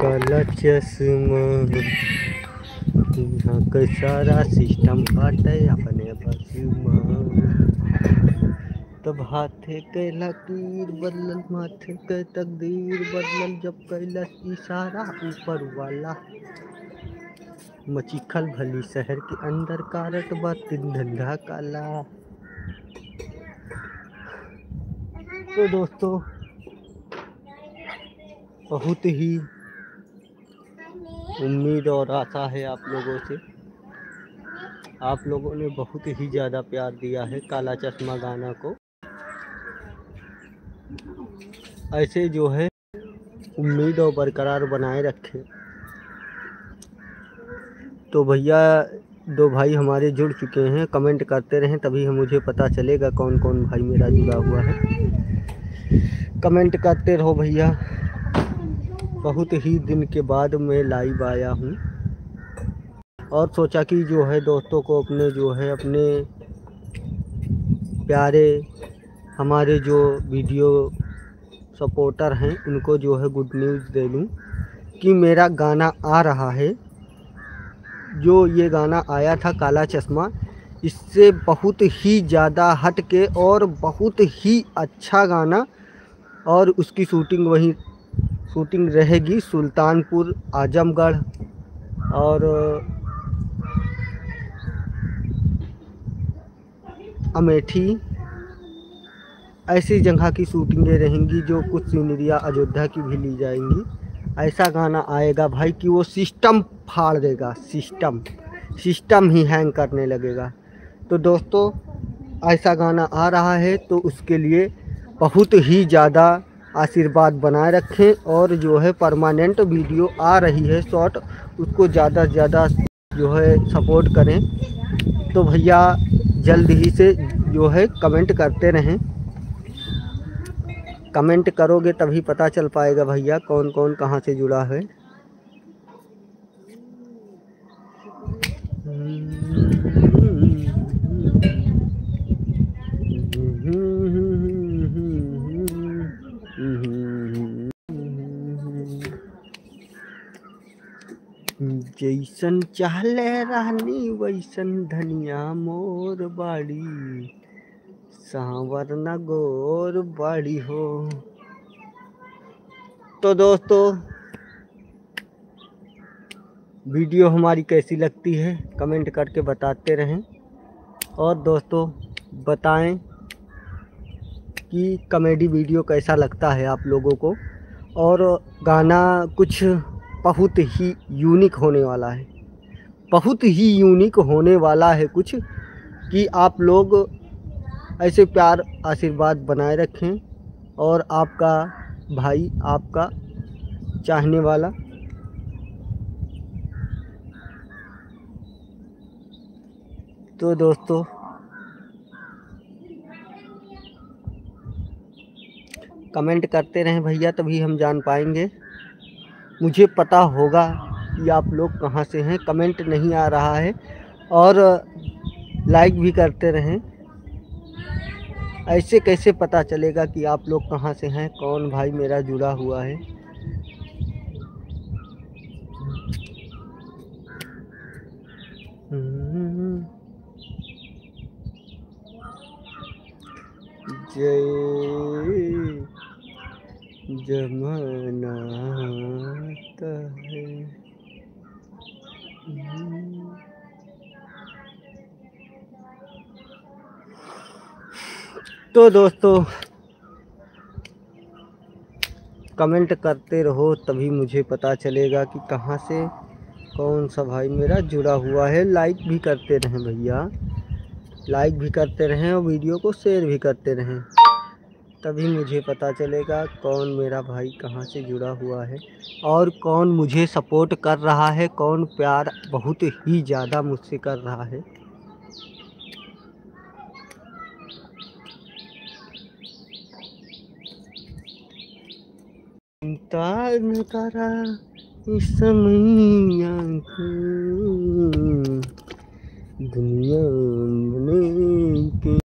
काला चश्मा यहाँ का सारा सिस्टम बाटे अपने बस तब हाथे के लकीर बदलल माथे के तकदीर बदलल जब कैला इशारा ऊपर वाला मचिखल भली शहर के अंदर कारट बातिन धंधा काला। तो दोस्तों बहुत ही उम्मीद और आशा है आप लोगों से। आप लोगों ने बहुत ही ज़्यादा प्यार दिया है काला चश्मा गाना को। ऐसे जो है उम्मीद और बरकरार बनाए रखें। तो भैया दो भाई हमारे जुड़ चुके हैं, कमेंट करते रहें तभी मुझे पता चलेगा कौन कौन भाई मेरा जुड़ा हुआ है। कमेंट करते रहो भैया। बहुत ही दिन के बाद मैं लाइव आया हूँ और सोचा कि जो है दोस्तों को अपने जो है अपने प्यारे हमारे जो वीडियो सपोर्टर हैं उनको जो है गुड न्यूज़ दे दूँ कि मेरा गाना आ रहा है। जो ये गाना आया था काला चश्मा, इससे बहुत ही ज़्यादा हट के और बहुत ही अच्छा गाना, और उसकी शूटिंग रहेगी सुल्तानपुर, आजमगढ़ और अमेठी, ऐसी जगह की शूटिंगें रहेंगी। जो कुछ सीनरियाँ अयोध्या की भी ली जाएंगी। ऐसा गाना आएगा भाई कि वो सिस्टम फाड़ देगा, सिस्टम ही हैंग करने लगेगा। तो दोस्तों ऐसा गाना आ रहा है तो उसके लिए बहुत ही ज़्यादा आशीर्वाद बनाए रखें, और जो है परमानेंट वीडियो आ रही है शॉर्ट, उसको ज़्यादा से ज़्यादा जो है सपोर्ट करें। तो भैया जल्द ही से जो है कमेंट करते रहें। कमेंट करोगे तभी पता चल पाएगा भैया कौन कौन कहाँ से जुड़ा है। जैसन चाहले रानी वैसन धनिया मोर बाड़ी, सांवर न गोर बाड़ी हो। तो दोस्तों वीडियो हमारी कैसी लगती है कमेंट करके बताते रहें, और दोस्तों बताएं कि कॉमेडी वीडियो कैसा लगता है आप लोगों को। और गाना कुछ बहुत ही यूनिक होने वाला है, बहुत ही यूनिक होने वाला है कुछ, कि आप लोग ऐसे प्यार आशीर्वाद बनाए रखें। और आपका भाई, आपका चाहने वाला तो दोस्तों कमेंट करते रहें भैया तभी हम जान पाएंगे, मुझे पता होगा कि आप लोग कहाँ से हैं। कमेंट नहीं आ रहा है, और लाइक भी करते रहें। ऐसे कैसे पता चलेगा कि आप लोग कहाँ से हैं, कौन भाई मेरा जुड़ा हुआ है। जय जमाना आता है। तो दोस्तों कमेंट करते रहो तभी मुझे पता चलेगा कि कहाँ से कौन सा भाई मेरा जुड़ा हुआ है। लाइक भी करते रहें भैया, लाइक भी करते रहें और वीडियो को शेयर भी करते रहें, तभी मुझे पता चलेगा कौन मेरा भाई कहाँ से जुड़ा हुआ है और कौन मुझे सपोर्ट कर रहा है, कौन प्यार बहुत ही ज़्यादा मुझसे कर रहा है। इंतजार न करा इस समैया को, दुनिया बने के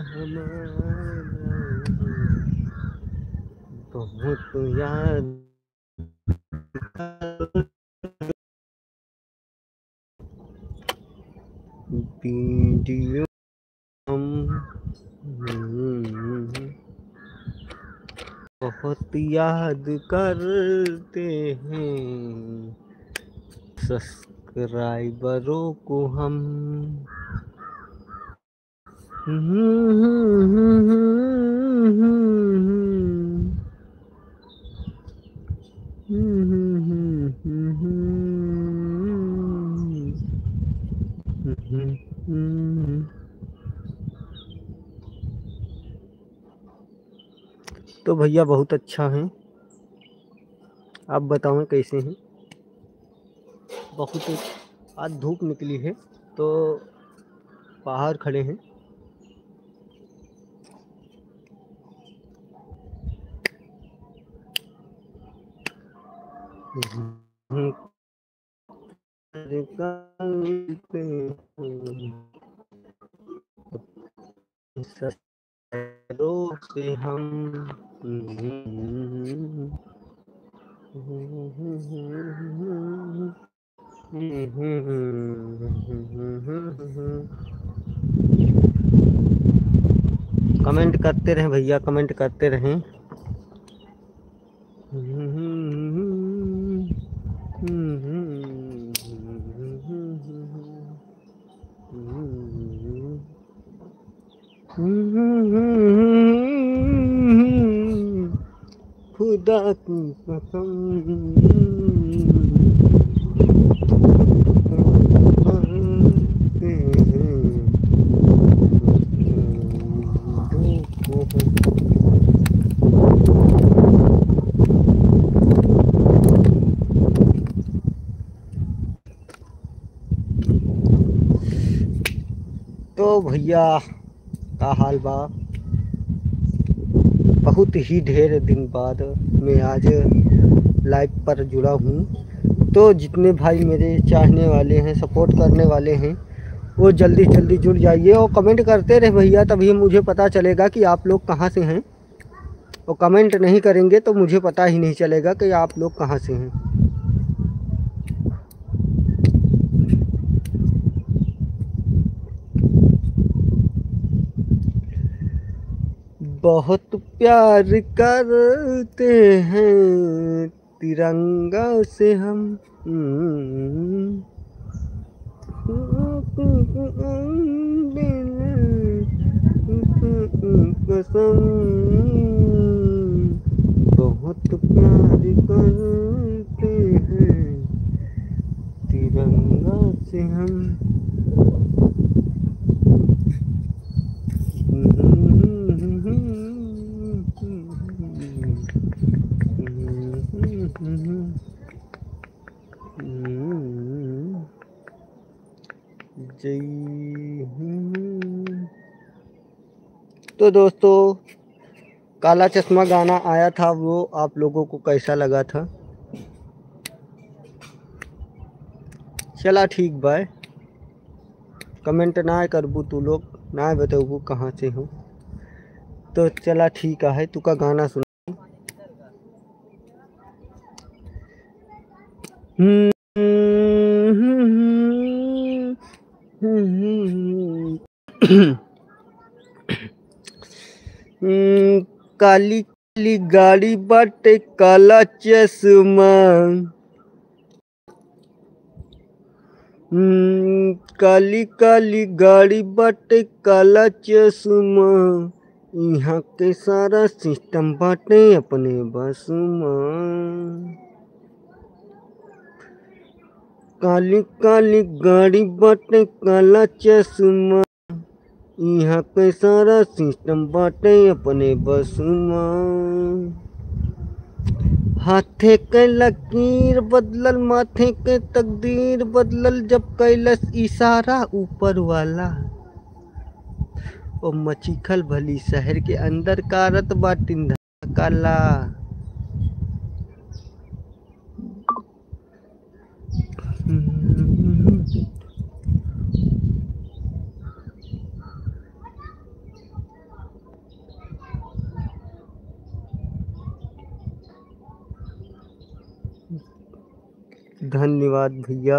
बहुत याद वीडियो हम बहुत याद करते हैं सब्सक्राइबरों को हम। तो भैया बहुत अच्छा है, आप बताओ कैसे हैं। बहुत आज धूप निकली है तो बाहर खड़े हैं। से हम कमेंट करते रहें भैया, कमेंट करते रहें। खुदा की कसम तो भैया का हाल बा। बहुत ही ढेर दिन बाद मैं आज लाइव पर जुड़ा हूँ। तो जितने भाई मेरे चाहने वाले हैं, सपोर्ट करने वाले हैं, वो जल्दी जल्दी जुड़ जाइए और कमेंट करते रहे भैया, तभी मुझे पता चलेगा कि आप लोग कहाँ से हैं। और कमेंट नहीं करेंगे तो मुझे पता ही नहीं चलेगा कि आप लोग कहाँ से हैं। बहुत प्यार करते हैं तिरंगा से हम। कसम बहुत प्यार करते हैं तिरंगा से हम। जय हिंद। तो दोस्तों, काला चश्मा गाना आया था, वो आप लोगों को कैसा लगा था? चला ठीक बाय। कमेंट ना करबू तू लोग, ना बताबू कहाँ से हो। तो चला ठीक है, तू का गाना सुन। काली काली गाड़ी बाटे काला चश्मा। काली काली गाड़ी बाटे काला चश्मा। यहाँ के सारा सिस्टम बाटे अपने बस में। काली काली गाड़ी बाटे काला चश्मा। यहाँ के सारा सिस्टम बाटे अपने बस में। हाथे के लकीर बदलल, माथे के तकदीर बदलल, जब कैलस इशारा ऊपर वाला। ओ मचीखल भली शहर के अंदर कारत बाटिन काला। धन्यवाद भैया,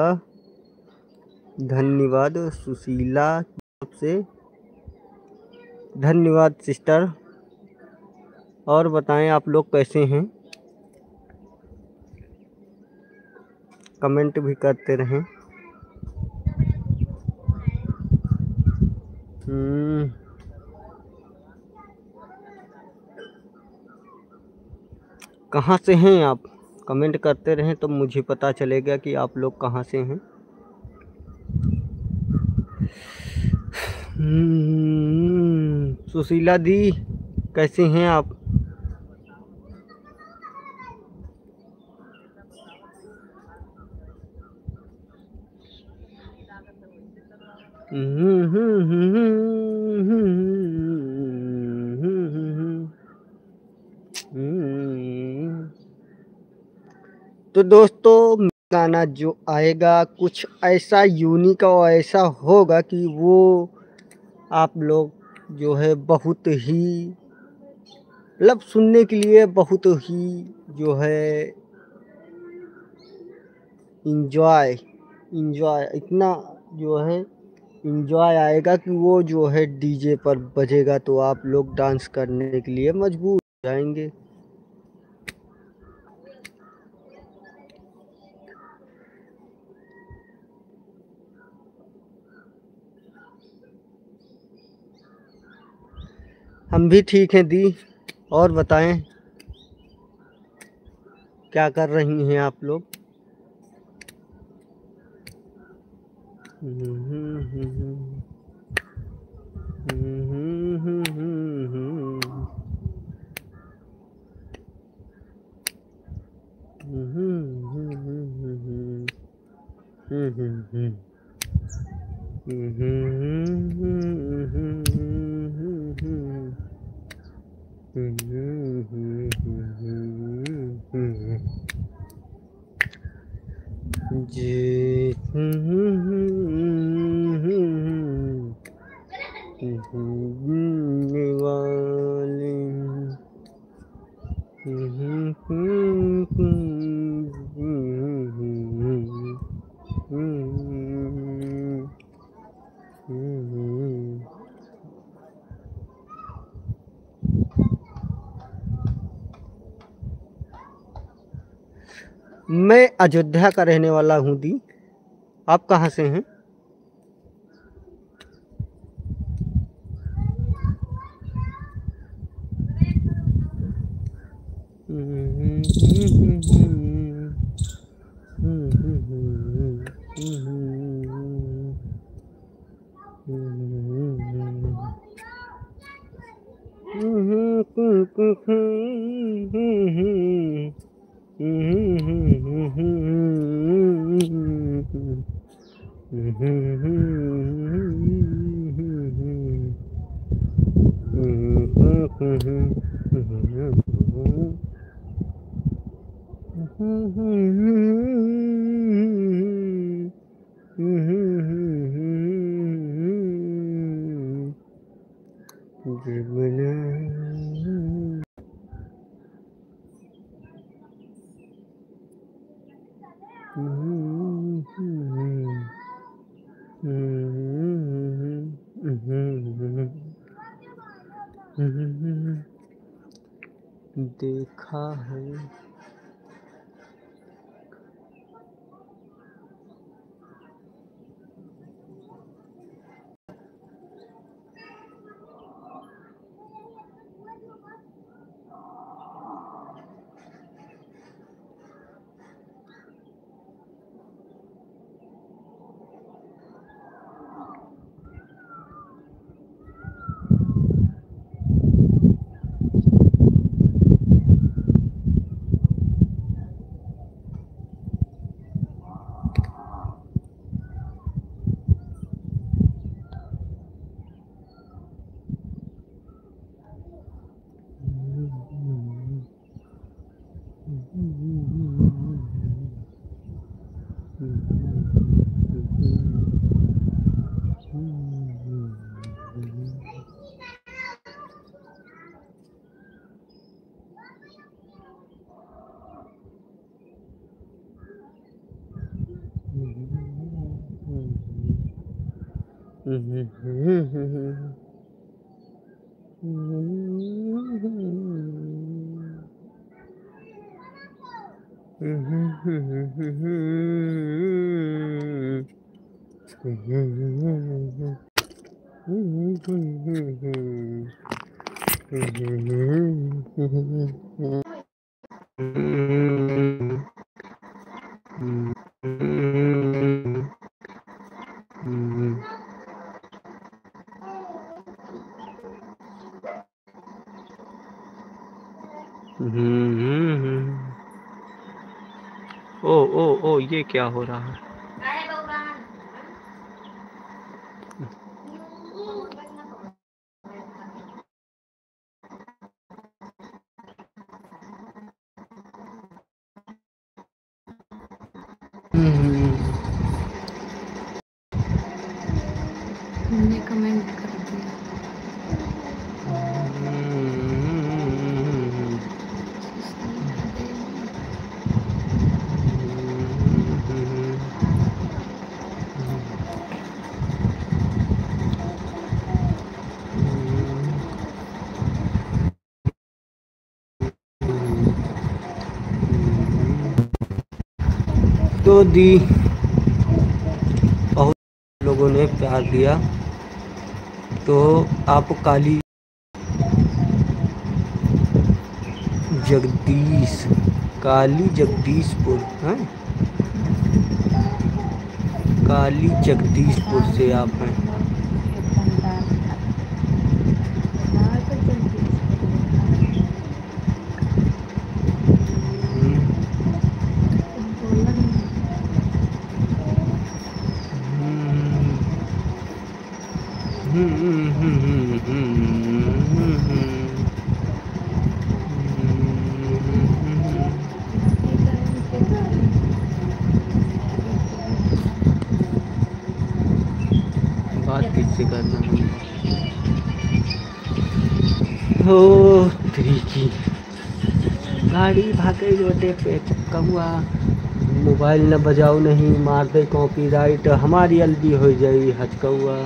धन्यवाद सुशीला से, धन्यवाद सिस्टर। और बताएं आप लोग कैसे हैं, कमेंट भी करते रहें। कहाँ से हैं आप, कमेंट करते रहें तो मुझे पता चलेगा कि आप लोग कहाँ से हैं। सुशीला दी कैसे हैं आप? तो दोस्तों गाना जो आएगा कुछ ऐसा यूनिक और ऐसा होगा कि वो आप लोग जो है बहुत ही मतलब सुनने के लिए बहुत ही जो है इंजॉय इतना जो है इंजॉय आएगा कि वो जो है डीजे पर बजेगा तो आप लोग डांस करने के लिए मजबूर हो जाएंगे। हम भी ठीक हैं दी। और बताएं क्या कर रही हैं आप लोग? जी मैं अयोध्या का रहने वाला हूँ दी। आप कहाँ से हैं? देखा है ओ ओ ओ, ये क्या हो रहा है? हमने कमेंट कर दिया। तो दी बहुत लोगों ने प्यार दिया। तो आप काली जगदीशपुर हैं, काली जगदीशपुर से आप हैं। बात किससे करना है? हो तरीकी गाड़ी भागे रोडे पे कहुआ, मोबाइल न बजाओ नहीं, मार दे कॉपीराइट, हमारी जल्दी हो जाई हचकौआ।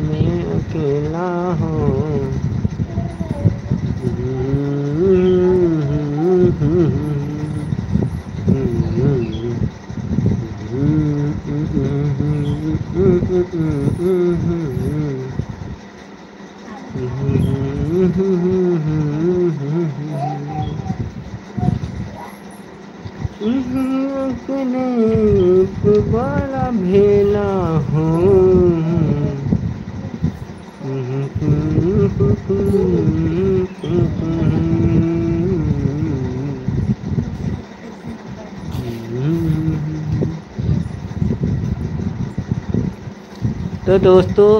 मैं अकेला हूँ। बड़ा भेला तो दोस्तों,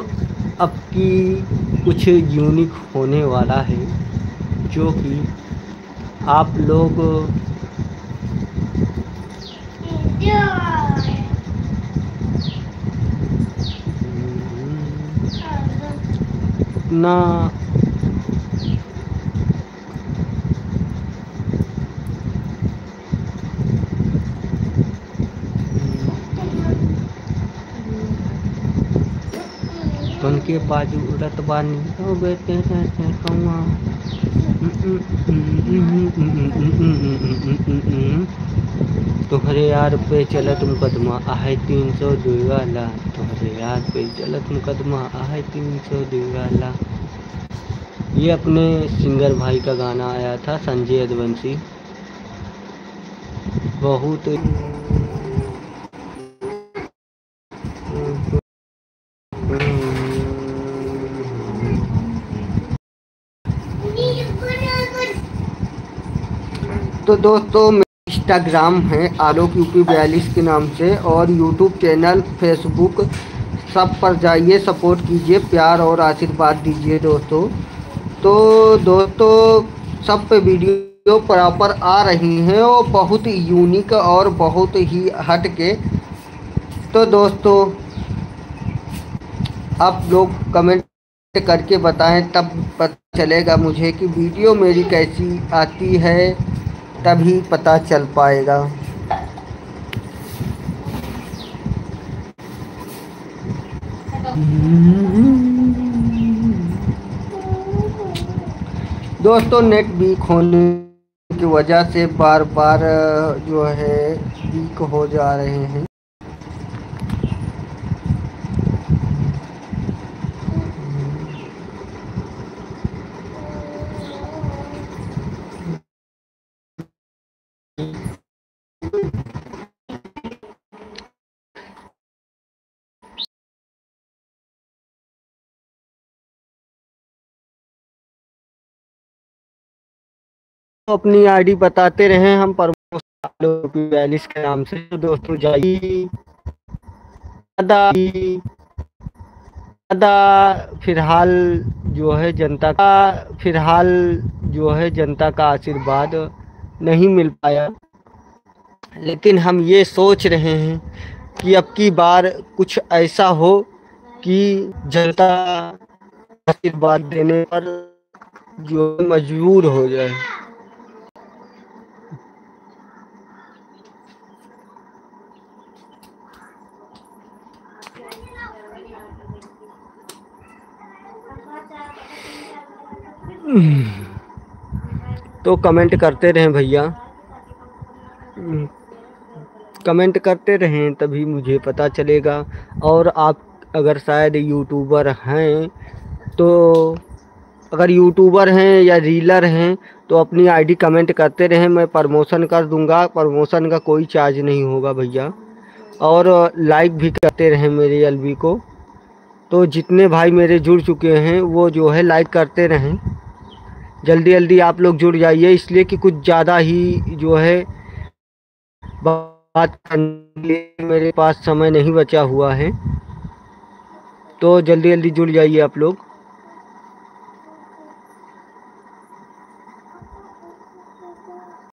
अब की कुछ यूनिक होने वाला है, जो कि आप लोग अपना उनके बाजू उड़त बानी हो बेटे कौआ। तुम्हारे यार पे चलत मुकदमा आहे 302 वाला, तुम्हारे यार पे चलत मुकदमा आहे 302 वाला। ये अपने सिंगर भाई का गाना आया था, संजय यदुवंशी। बहुत तो दोस्तों, इंस्टाग्राम है आलोक यूपी 42 के नाम से, और यूट्यूब चैनल, फेसबुक, सब पर जाइए, सपोर्ट कीजिए, प्यार और आशीर्वाद दीजिए दोस्तों। तो दोस्तों, सब पे वीडियो प्रॉपर आ रही हैं और बहुत यूनिक और बहुत ही हट के। तो दोस्तों, आप लोग कमेंट करके बताएं, तब पता चलेगा मुझे कि वीडियो मेरी कैसी आती है, तभी पता चल पाएगा। दोस्तों नेट वीक होने की वजह से बार बार जो है वीक हो जा रहे हैं। तो अपनी आईडी बताते रहे हम प्रमोशन 42 के नाम से। तो दोस्तों जाइए ज़्यादा फिलहाल जो है जनता का आशीर्वाद नहीं मिल पाया, लेकिन हम ये सोच रहे हैं कि अब की बार कुछ ऐसा हो कि जनता आशीर्वाद देने पर जो मजबूर हो जाए। तो कमेंट करते रहें भैया, कमेंट करते रहें तभी मुझे पता चलेगा। और आप अगर शायद यूट्यूबर हैं तो अगर यूट्यूबर हैं या रीलर हैं तो अपनी आईडी कमेंट करते रहें, मैं प्रमोशन कर दूंगा। प्रमोशन का कोई चार्ज नहीं होगा भैया। और लाइक भी करते रहें मेरे एलबी को। तो जितने भाई मेरे जुड़ चुके हैं वो जो है लाइक करते रहें। जल्दी जल्दी आप लोग जुड़ जाइए, इसलिए कि कुछ ज़्यादा ही जो है बात करने के लिए मेरे पास समय नहीं बचा हुआ है। तो जल्दी जल्दी जुड़ जाइए आप लोग।